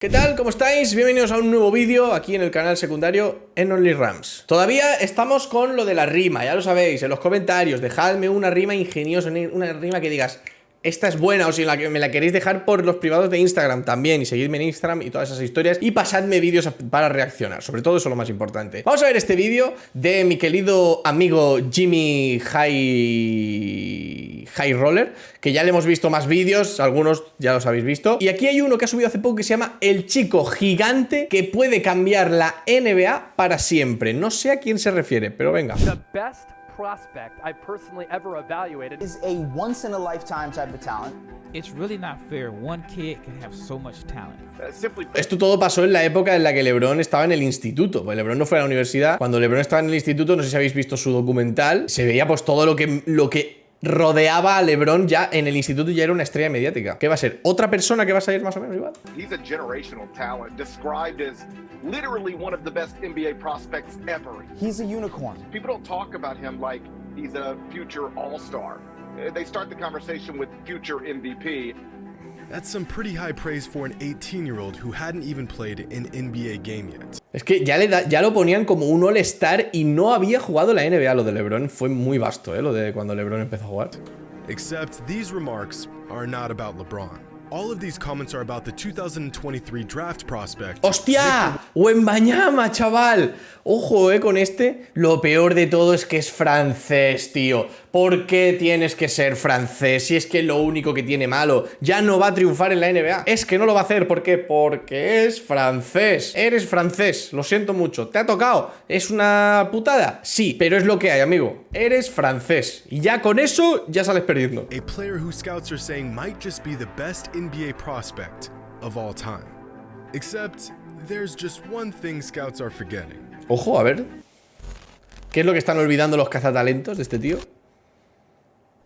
¿Qué tal? ¿Cómo estáis? Bienvenidos a un nuevo vídeo aquí en el canal secundario en OnlyRams. Todavía estamos con lo de la rima, ya lo sabéis, en los comentarios, dejadme una rima ingeniosa, una rima que digas, esta es buena, o si me la queréis dejar por los privados de Instagram también, y seguidme en Instagram y todas esas historias, y pasadme vídeos para reaccionar, sobre todo eso es lo más importante. Vamos a ver este vídeo de mi querido amigo Jimmy High Roller, que ya le hemos visto más vídeos, algunos ya los habéis visto, y aquí hay uno que ha subido hace poco que se llama El chico gigante que puede cambiar la NBA para siempre. No sé a quién se refiere, pero venga. Prospect I personally ever evaluated is a once-in-a-lifetime type of talent. It's really not fair. One kid can have so much talent. Esto todo pasó en la época en la que LeBron estaba en el instituto. Pues LeBron no fue a la universidad. Cuando LeBron estaba en el instituto, no sé si habéis visto su documental, se veía pues todo lo que rodeaba a LeBron ya en el instituto, ya era una estrella mediática. ¿Qué va a ser? ¿Otra persona que va a salir más o menos igual? He's a generational talent, described as literally one of the best NBA prospects ever. He's a unicorn. People don't talk about him like he's a future all-star. They start the conversation with future MVP. That's some pretty high praise for an 18-year-old who hadn't even played an NBA game yet. Es que ya lo ponían como un all-star y no había jugado la NBA. Lo de LeBron fue muy vasto, lo de cuando LeBron empezó a jugar. Except these remarks are not about LeBron. All of these comments are about the 2023 draft prospect. ¡Hostia! Wenbanyama, chaval. Ojo, con este. Lo peor de todo es que es francés, tío. ¿Por qué tienes que ser francés? Si es que lo único que tiene malo. Ya no va a triunfar en la NBA. Es que no lo va a hacer. ¿Por qué? Porque es francés. Eres francés. Lo siento mucho. ¿Te ha tocado? ¿Es una putada? Sí, pero es lo que hay, amigo. Eres francés. Y ya con eso, ya sales perdiendo. A player who scouts are saying might just be the best NBA prospect of all time. Except, there's just one thing scouts are forgetting. Ojo, a ver. ¿Qué es lo que están olvidando los cazatalentos de este tío?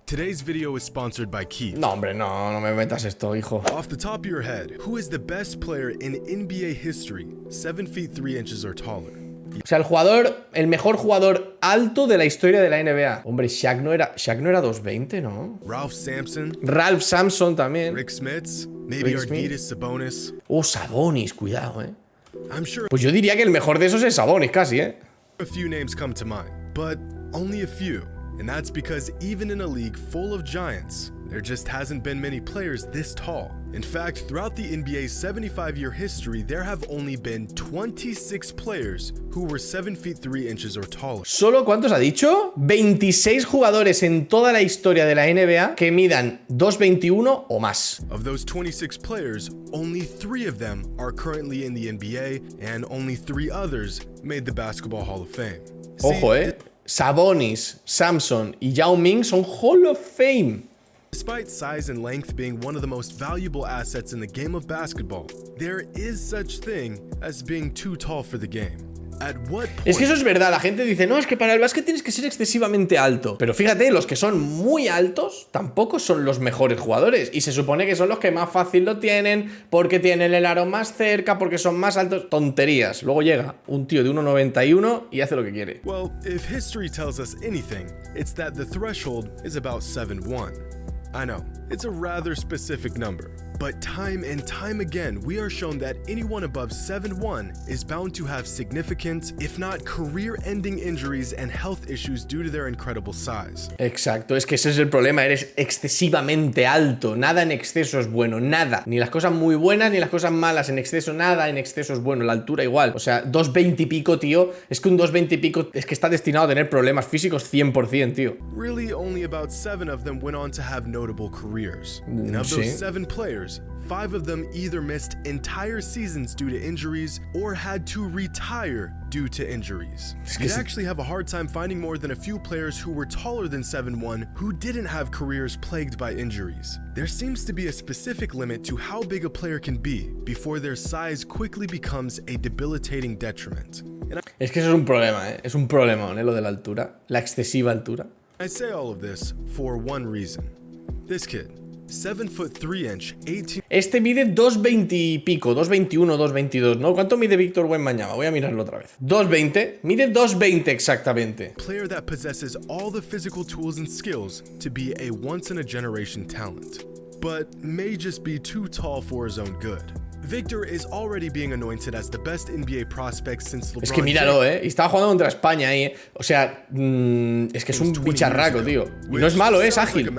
Today's video is sponsored by Keith. No, hombre, no me metas esto, hijo. Off the top of your head, who is the best player in NBA history, 7 feet 3 inches or taller? O sea, el mejor jugador alto de la historia de la NBA. Hombre, Shaq no era 2'20", ¿no? Ralph Sampson también. Rick Smits, maybe Arvydas Sabonis. Sabonis, cuidado, I'm sure Pues yo diría que el mejor de esos es Sabonis, casi, a few names come to mind, but only a few. And that's because even in a league full of giants, there just hasn't been many players this tall. In fact, throughout the NBA's 75-year history, there have only been 26 players who were 7 feet 3 inches or taller. ¿Solo cuántos ha dicho? 26 jugadores en toda la historia de la NBA que midan 2'21" o más. Of those 26 players, only 3 of them are currently in the NBA, and only 3 others made the Basketball Hall of Fame. Ojo, Sabonis, Sampson y Yao Ming son Hall of Fame. Despite size and length being one of the most valuable assets in the game of basketball, there is such thing as being too tall for the game. At what point... Es que eso es verdad, la gente dice, no, es que para el básquet tienes que ser excesivamente alto. Pero fíjate, los que son muy altos tampoco son los mejores jugadores. Y se supone que son los que más fácil lo tienen, porque tienen el aro más cerca, porque son más altos. Tonterías. Luego llega un tío de 1'91" y hace lo que quiere. Well, if history tells us anything, it's that the threshold is about 7'1". I know, it's a rather specific number, but time and time again, we are shown that anyone above 7'1" is bound to have significant, if not career-ending injuries and health issues due to their incredible size. Exacto, es que ese es el problema, eres excesivamente alto, nada en exceso es bueno, nada. Ni las cosas muy buenas ni las cosas malas en exceso, nada en exceso es bueno, la altura igual. O sea, 2'20" y pico, tío, es que un 2'20" y pico es que está destinado a tener problemas físicos 100%, tío. Really, only about 7 of them went on to have notable careers. And of those 7 players, 5 of them either missed entire seasons due to injuries or had to retire due to injuries. You'd actually have a hard time finding more than a few players who were taller than 7'1" who didn't have careers plagued by injuries. There seems to be a specific limit to how big a player can be before their size quickly becomes a debilitating detriment. Es que eso es un problema, es un problemón, lo de la altura, la excesiva altura. I say all of this for one reason. This kid, 7 foot 3 inch, 18. Este mide 2'20" y pico, 2'21", 2'22", ¿no? ¿Cuánto mide Víctor Wenbanyama? Voy a mirarlo otra vez. 2'20", mide 2'20" exactamente. Player that possesses all the physical tools and skills to be a once-in-a-generation talent, but may just be too tall for his own good. Victor is already being anointed as the best NBA prospect since LeBron Es que míralo, y estaba jugando contra España ahí, O sea, es que es un bicharraco, tío. Y no es malo, es ágil.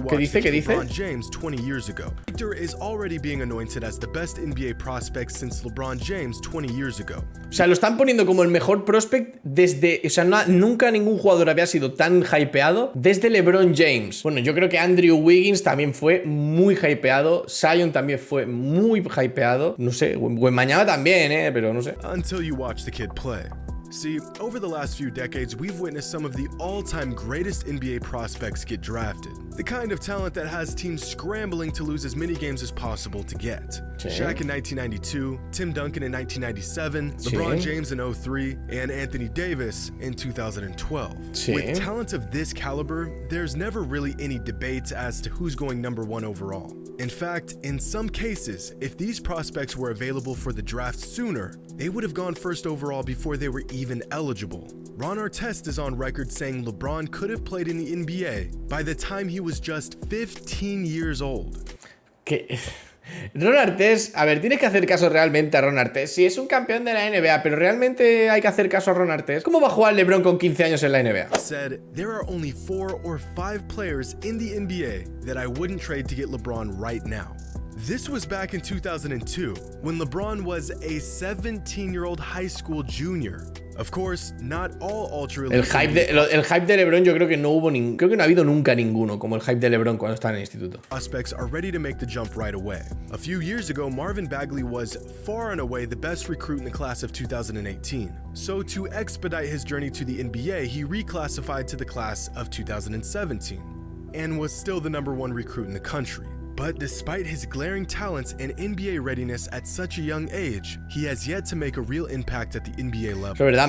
¿Qué dice? ¿Qué dice? Victor is already being anointed as the best NBA prospect since LeBron James 20 years ago. O sea, lo están poniendo como el mejor prospect desde... O sea, nunca ningún jugador había sido tan hypeado desde LeBron James. Bueno, yo creo que Andrew Wiggins también fue muy hypeado. Zion también fue muy hypeado. No sé, Wenbanyama también, pero no sé. Until you watch the kid play. See, over the last few decades, we've witnessed some of the all-time greatest NBA prospects get drafted. The kind of talent that has teams scrambling to lose as many games as possible to get. Shaq in 1992, Tim Duncan in 1997, LeBron James in 2003, and Anthony Davis in 2012. With talent of this caliber, there's never really any debate as to who's going #1 overall. In fact, in some cases, if these prospects were available for the draft sooner, they would have gone first overall before they were even eligible. Ron Artest is on record saying LeBron could have played in the NBA by the time he was just 15 years old. ¿Qué? Ron Artest, a ver, tienes que hacer caso realmente a Ron Artest. Sí, es un campeón de la NBA, pero realmente hay que hacer caso a Ron Artest. ¿Cómo va a jugar LeBron con 15 años en la NBA? Said, there are only 4 or 5 players in the NBA that I wouldn't trade to get LeBron right now. This was back in 2002, when LeBron was a 17-year-old high school junior. Of course, not all ultra elite. El hype de LeBron yo creo que no hubo creo que no ha habido nunca ninguno como el hype de LeBron cuando estaba en el instituto. Prospects are ready to make the jump right away. A few years ago, Marvin Bagley was far and away the best recruit in the class of 2018. So to expedite his journey to the NBA, he reclassified to the class of 2017 and was still the #1 recruit in the country. But despite his glaring talents and NBA readiness at such a young age, he has yet to make a real impact at the NBA level. Es verdad,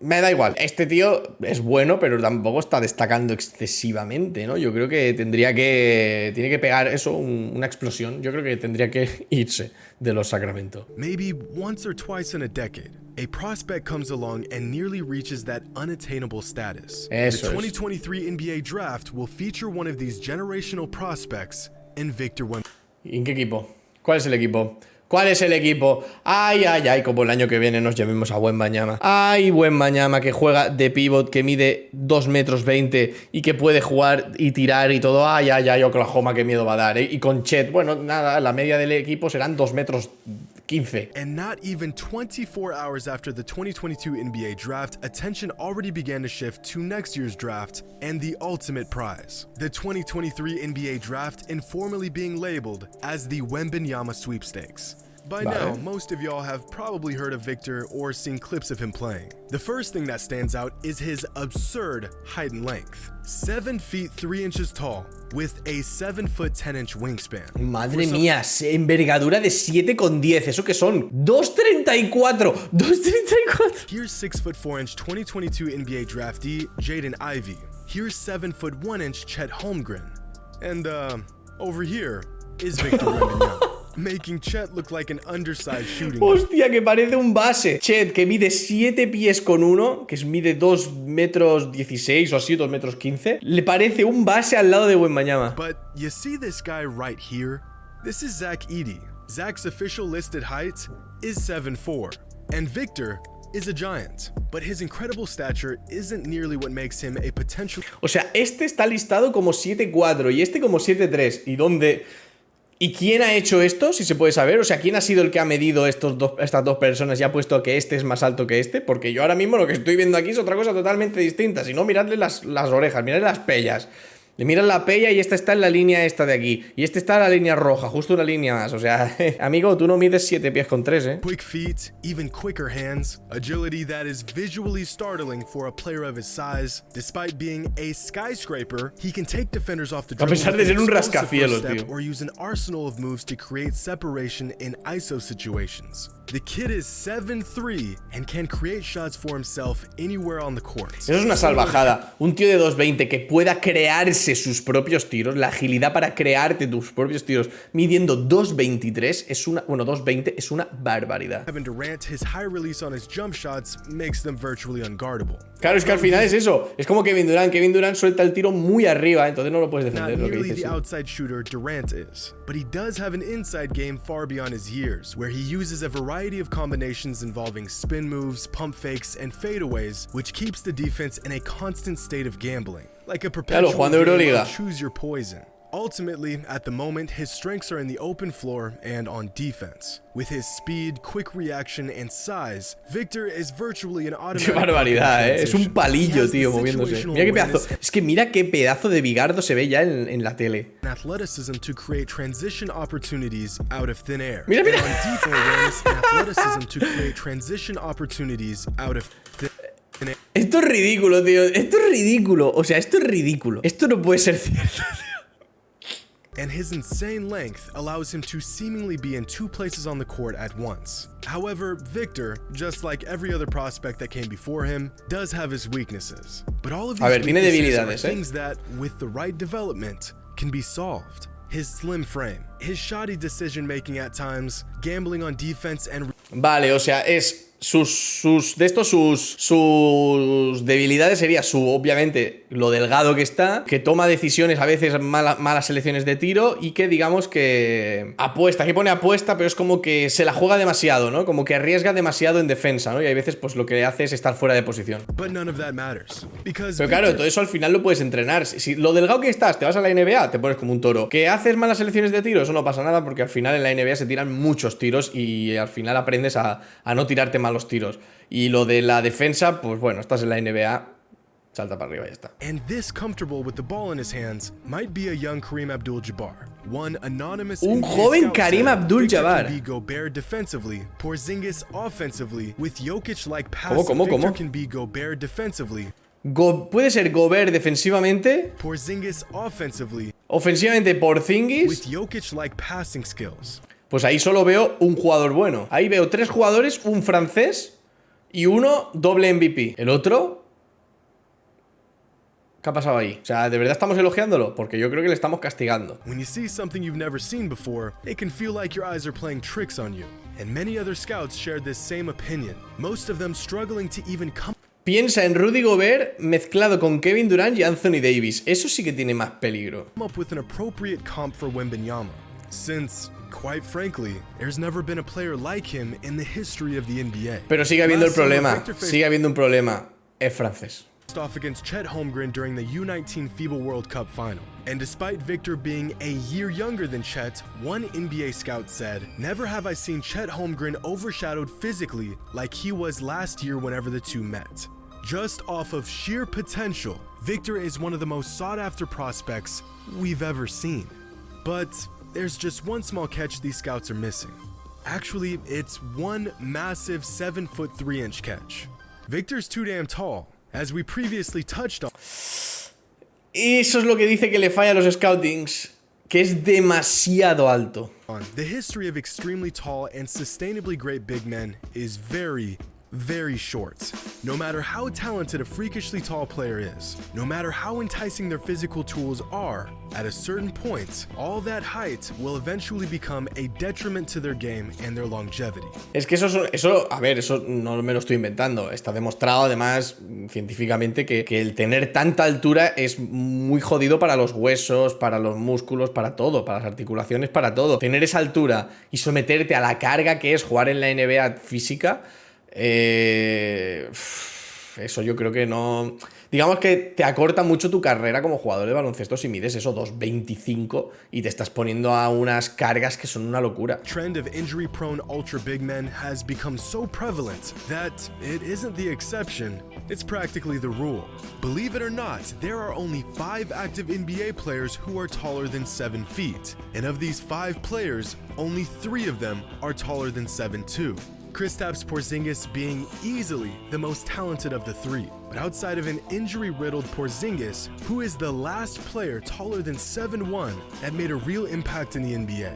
me da igual. Este tío es bueno, pero tampoco está destacando excesivamente, ¿no? Yo creo que tiene que pegar eso, una explosión. Yo creo que tendría que irse de los Sacramento. Maybe once or twice in a decade, a prospect comes along and nearly reaches that unattainable status. The 2023 NBA draft will feature one of these generational prospects in Victor Wenbanyama. ¿Y en qué equipo? ¿Cuál es el equipo? ¿Cuál es el equipo? Ay, ay, ay, como el año que viene nos llevemos a Wenbanyama. Ay, Wenbanyama, que juega de pivot, que mide 2,20 metros y que puede jugar y tirar y todo. Ay, ay, ay, Oklahoma, qué miedo va a dar. Y con Chet, bueno, nada, la media del equipo serán 2,15 metros. And not even 24 hours after the 2022 NBA draft, attention already began to shift to next year's draft and the ultimate prize, the 2023 NBA draft, informally being labeled as the Wenbanyama sweepstakes. By now, most of y'all have probably heard of Victor or seen clips of him playing. The first thing that stands out is his absurd height and length. 7 feet 3 inches tall, with a 7 foot 10 inch wingspan. Madre mía, envergadura de 7,10. ¿Eso qué son? 2,34. 2,34. Here's 6 foot 4 inch 2022 NBA draftee Jaden Ivey. Here's 7 foot 1 inch Chet Holmgren. And over here is Victor Wenbanyama. Making Chet look like an undersized shooting guard. Hostia, que parece un base. Chet, que mide 7 pies con 1, que mide 2,16 metros o así, 2,15 metros, le parece un base al lado de Wenbanyama. But you see this guy right here? This is Zach Edey. Zach's official listed height is 7'4", and Victor is a giant, but his incredible stature isn't nearly what makes him a potential. O sea, este está listado como 7'4" y este como 7'3". ¿Y dónde? ¿Y quién ha hecho esto? Si se puede saber. O sea, ¿quién ha sido el que ha medido estas dos personas y ha puesto que este es más alto que este? Porque yo ahora mismo lo que estoy viendo aquí es otra cosa totalmente distinta. Si no, miradle las orejas, miradle las pellas. Le miran la pella y esta está en la línea esta de aquí. Y este está en la línea roja, justo una línea más. O sea, amigo, tú no mides 7 pies con 3, ¿eh? Quick feet, even quicker hands, agility that is visually startling for a player of his size. Despite being a skyscraper, he can take defenders off the dribble. A pesar de ser un rascacielos, tío. Or use an arsenal of moves to create separation in ISO situations. The kid is 7'3" and can create shots for himself anywhere on the court. Eso es una salvajada. Un tío de 2,20 que pueda crearse crearse sus propios tiros, la agilidad para crearte tus propios tiros, midiendo 2.23 es una, bueno, 2.20 es una barbaridad. Kevin Durant, his high release on his jump shots makes them virtually unguardable. Claro, es que al final es eso. Es como Kevin Durant suelta el tiro muy arriba, entonces no lo puedes Not defender, lo que nearly dices. the Sí. outside shooter Durant is, but he does have an inside game far beyond his years, where he uses a variety of combinations involving spin moves, pump fakes, and fadeaways, which keeps the defense in a constant state of gambling, like a perpetual jugando game Euroliga. of choose your poison. Ultimately, at the moment, his strengths are in the open floor and on defense. With his speed, quick reaction, and size, Victor is virtually an automatic. Qué barbaridad, pocket Es un transition. He palillo, has the tío, moviéndose. situational Mira qué pedazo. awareness Es que mira qué pedazo de bigardo se ve ya en la tele. and athleticism to create transition opportunities out of thin air. Mira, mira. And on defense awareness and athleticism to create transition opportunities out of thin air. Esto es ridículo, tío. Esto es ridículo. O sea, esto es ridículo. Esto no puede ser cierto, tío. And his insane length allows him to seemingly be in two places on the court at once. However, Victor, just like every other prospect that came before him, does have his weaknesses. But all of these tiene weaknesses are debilidades, things that, with the right development, can be solved. His slim frame, his shoddy decision-making at times, gambling on defense and Vale, o sea, es sus debilidades sería obviamente, lo delgado que está, que toma decisiones a veces malas selecciones de tiro y que digamos que apuesta, que pone apuesta, pero es como que se la juega demasiado, ¿no? Como que arriesga demasiado en defensa, ¿no? Y hay veces pues lo que hace es estar fuera de posición. But none of that matters. Because Pero claro, Victor todo eso al final lo puedes entrenar. Si lo delgado que estás, te vas a la NBA, te pones como un toro. ¿Que haces malas selecciones de tiro? Eso no pasa nada porque al final en la NBA se tiran muchos tiros y al final aprendes a no tirarte malos tiros. Y lo de la defensa, pues bueno, estás en la NBA, salta para arriba y ya está. and this comfortable with the ball in his hands might be a young Kareem Abdul-Jabbar. One anonymous Un NBA joven scout Kareem said Abdul-Jabbar. Victor can be Gobert defensively, Porzingis offensively, with Jokic-like pass. ¿Cómo? Victor can be Gobert defensively, Puede ser Gobert defensivamente, Porzingis offensively, ofensivamente Porzingis. with Jokic-like passing skills. Pues ahí solo veo un jugador bueno. Ahí veo 3 jugadores, un francés y uno doble MVP. El otro... ¿Qué ha pasado ahí? O sea, ¿de verdad estamos elogiándolo? Porque yo creo que le estamos castigando. When you see something you've never seen before, it can feel like your eyes are playing tricks on you. And many other scouts shared this same opinion, most of them struggling to even come Piensa en Rudy Gobert mezclado con Kevin Durant y Anthony Davis. Eso sí que tiene más peligro. up with an appropriate comp for Wenbanyama, since, quite frankly, there's never been a player like him in the history of the NBA. Pero sigue habiendo el Last summer, problema. Victor faced Sigue habiendo un problema. Es francés. off against Chet Holmgren during the U19 FIBA World Cup final. And despite Victor being a year younger than Chet, one NBA scout said, "Never have I seen Chet Holmgren overshadowed physically like he was last year whenever the two met." Just off of sheer potential, Victor is one of the most sought-after prospects we've ever seen. But there's just one small catch these scouts are missing. Actually, it's one massive 7-foot 3-inch catch. Victor's too damn tall, as we previously touched on. Eso es lo que dice que le falla a los scoutings. Que es demasiado alto. The history of extremely tall and sustainably great big men is very, very short. No matter how talented a freakishly tall player is, no matter how enticing their physical tools are, at a certain point, all that height will eventually become a detriment to their game and their longevity. Es que eso, a ver, eso no me lo estoy inventando. Está demostrado además científicamente que el tener tanta altura es muy jodido para los huesos, para los músculos, para todo, para las articulaciones, para todo. Tener esa altura y someterte a la carga que es jugar en la NBA física, eso yo creo que no... Digamos que te acorta mucho tu carrera como jugador de baloncesto si mides eso, 2.25 y te estás poniendo a unas cargas que son una locura. Trend of injury-prone ultra big men has become so prevalent that it isn't the exception, it's practically the rule. Believe it or not, there are only 5 active NBA players who are taller than 7 feet. And of these 5 players, only 3 of them are taller than 7'2". Kristaps Porzingis being easily the most talented of the 3. But outside of an injury-riddled Porzingis, who is the last player taller than 7'1" that made a real impact in the NBA?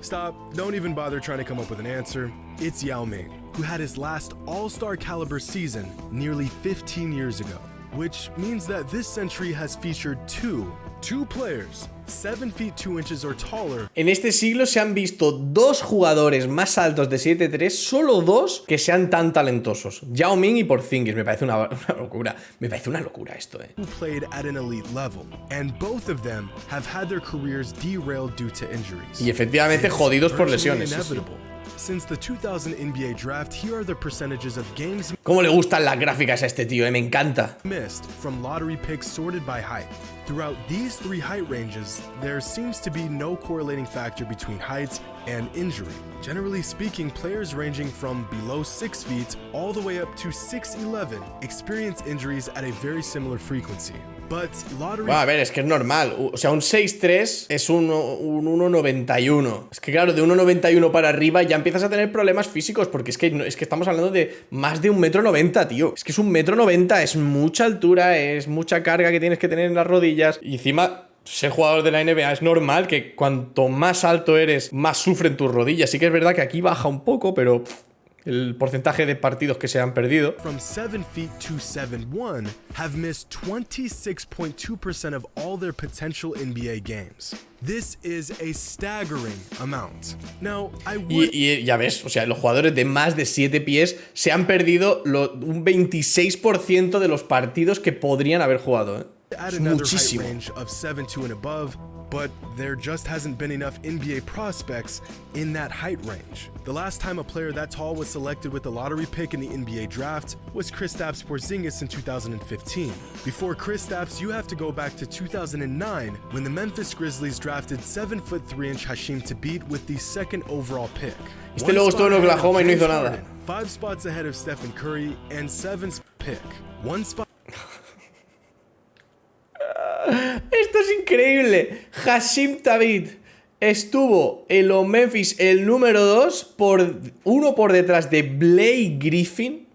Stop, don't even bother trying to come up with an answer. It's Yao Ming, who had his last All-Star caliber season nearly 15 years ago. Which means that this century has featured 2 2 players 7 feet 2 inches or taller. En este siglo se han visto 2 jugadores más altos de 7'3", solo 2 que sean tan talentosos. Yao Ming y Porzingis. Me parece una locura. Me parece una locura esto, Who played at an elite level, and both of them have had their careers derailed due to injuries. Y efectivamente jodidos por Virtually lesiones. Sí, sí. inevitable. Since the 2000 NBA draft, here are the percentages of games ¿Cómo le gustan las gráficas a este tío? Me encanta. missed from lottery picks sorted by height. Throughout these 3 height ranges, there seems to be no correlating factor between height and injury. Generally speaking, players ranging from below 6 feet all the way up to 6'11" experience injuries at a very similar frequency. But lottery Bueno, a ver, es que es normal. O sea, un 6'3 es un 1,91. Es que claro, de 1,91 para arriba ya empiezas a tener problemas físicos, porque es que estamos hablando de más de 1,90 m, tío. Es que es 1,90 m, es mucha altura, es mucha carga que tienes que tener en las rodillas. Y encima, ser jugador de la NBA es normal que cuanto más alto eres, más sufren tus rodillas. Sí que es verdad que aquí baja un poco, pero el porcentaje de partidos que se han perdido. from 7 feet to 7'1" have missed 26.2% of all their potential NBA games. This is a staggering amount. Now, I would Y ya ves, o sea, los jugadores de más de 7 pies se han perdido un 26% de los partidos que podrían haber jugado, ¿eh? add Es another height muchísimo. range of 7'2" and above, but there just hasn't been enough NBA prospects in that height range. The last time a player that tall was selected with the lottery pick in the NBA draft was Kristaps Porzingis in 2015. Before Kristaps, you have to go back to 2009 when the Memphis Grizzlies drafted 7'3" Hashim Thabit with the 2nd overall pick. Este luego estuvo en One spot ahead of Oklahoma y no hizo James nada. Harden, 5 spots ahead of Stephen Curry, and 7th pick. 1 spot Esto es increíble. Hashim Thabit estuvo en los Memphis el número 2, uno por detrás de Blake Griffin.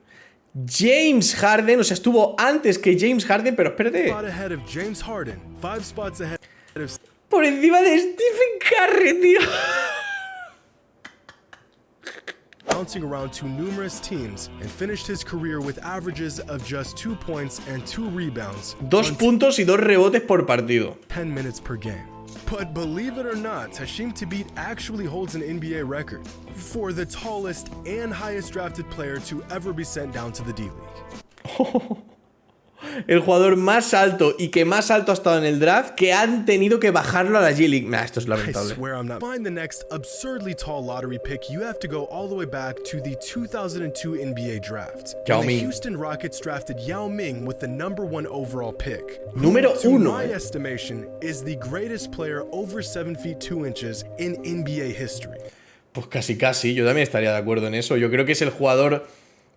James Harden, o sea, estuvo antes que James Harden, pero espérate, spot ahead of James Harden, 5 spots ahead of por encima de Stephen Curry, tío. bouncing around to numerous teams, and finished his career with averages of just 2 points and 2 rebounds 2 puntos y 2 rebotes por partido. 10 minutes per game. But believe it or not, Hashim Thabit actually holds an NBA record for the tallest and highest drafted player to ever be sent down to the D-League. El jugador más alto y que más alto ha estado en el draft, que han tenido que bajarlo a la G-League. Nah, esto es I lamentable. swear I'm not. To find the next absurdly tall lottery pick, you have to go all the way back to the 2002 NBA draft. Yao When the Ming. Houston Rockets drafted Yao Ming with the #1 overall pick. Número Who, to 1, my estimation, is the greatest player over 7 feet 2 inches in NBA history. Pues casi, yo también estaría de acuerdo en eso. Yo creo que es el jugador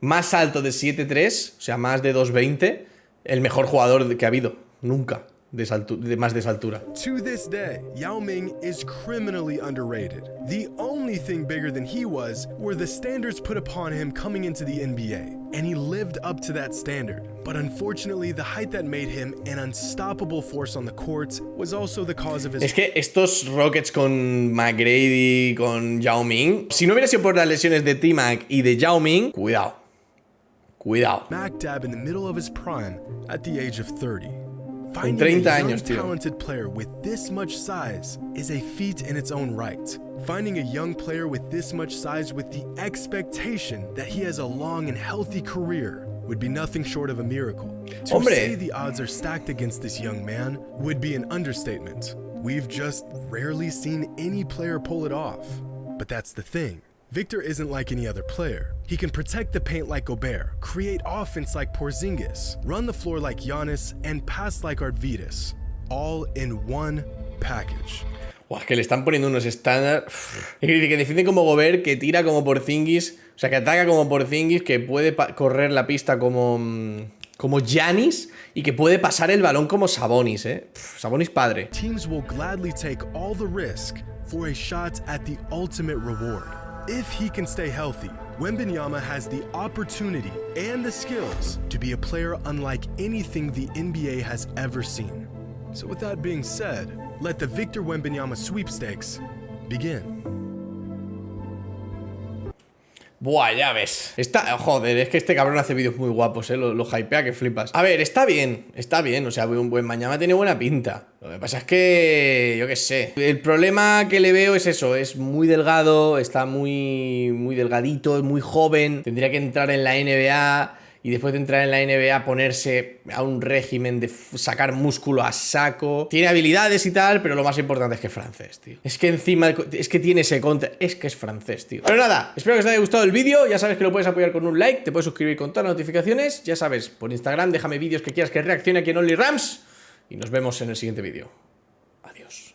más alto de 7'3", o sea, más de 2'20", el mejor jugador que ha habido, nunca, de más de esa altura. To this day, Yao Ming is criminally underrated. The only thing bigger than he was were the standards put upon him coming into the NBA, and he lived up to that standard. But unfortunately, the height that made him an unstoppable force on the court was also the cause of his Es que estos Rockets con McGrady, con Yao Ming, si no hubiera sido por las lesiones de T-Mac y de Yao Ming, cuidado. smack dab in the middle of his prime at the age of 30. Con Finding 30 a young, años, tío. talented player with this much size is a feat in its own right. Finding a young player with this much size with the expectation that he has a long and healthy career would be nothing short of a miracle. To Hombre. say the odds are stacked against this young man would be an understatement. We've just rarely seen any player pull it off. But that's the thing. Victor isn't like any other player. He can protect the paint like Gobert, create offense like Porzingis, run the floor like Giannis, and pass like Arvidas. All in one package. Buah, es que le están poniendo unos estándares. Que defiende como Gobert, que tira como Porzingis, o sea, que ataca como Porzingis, que puede correr la pista como Giannis y que puede pasar el balón como Sabonis, Sabonis padre. Teams will gladly take all the risk for a shot at the ultimate reward. If he can stay healthy, Wenbanyama has the opportunity and the skills to be a player unlike anything the NBA has ever seen. So with that being said, let the Victor Wenbanyama sweepstakes begin. Buah, ya ves. Joder, es que este cabrón hace vídeos muy guapos, lo hypea que flipas. A ver, está bien. O sea, Wenbanyama tiene buena pinta. Lo que pasa es que, yo qué sé, el problema que le veo es eso, es muy delgado, está muy delgadito, es muy joven, tendría que entrar en la NBA y después de entrar en la NBA ponerse a un régimen de sacar músculo a saco. Tiene habilidades y tal, pero lo más importante es que es francés, tío. Es que encima, es que tiene ese contra, es que es francés, tío. Pero nada, espero que os haya gustado el vídeo, ya sabes que lo puedes apoyar con un like, te puedes suscribir con todas las notificaciones, ya sabes, por Instagram déjame vídeos que quieras que reaccione aquí en OnlyRams y nos vemos en el siguiente vídeo. Adiós.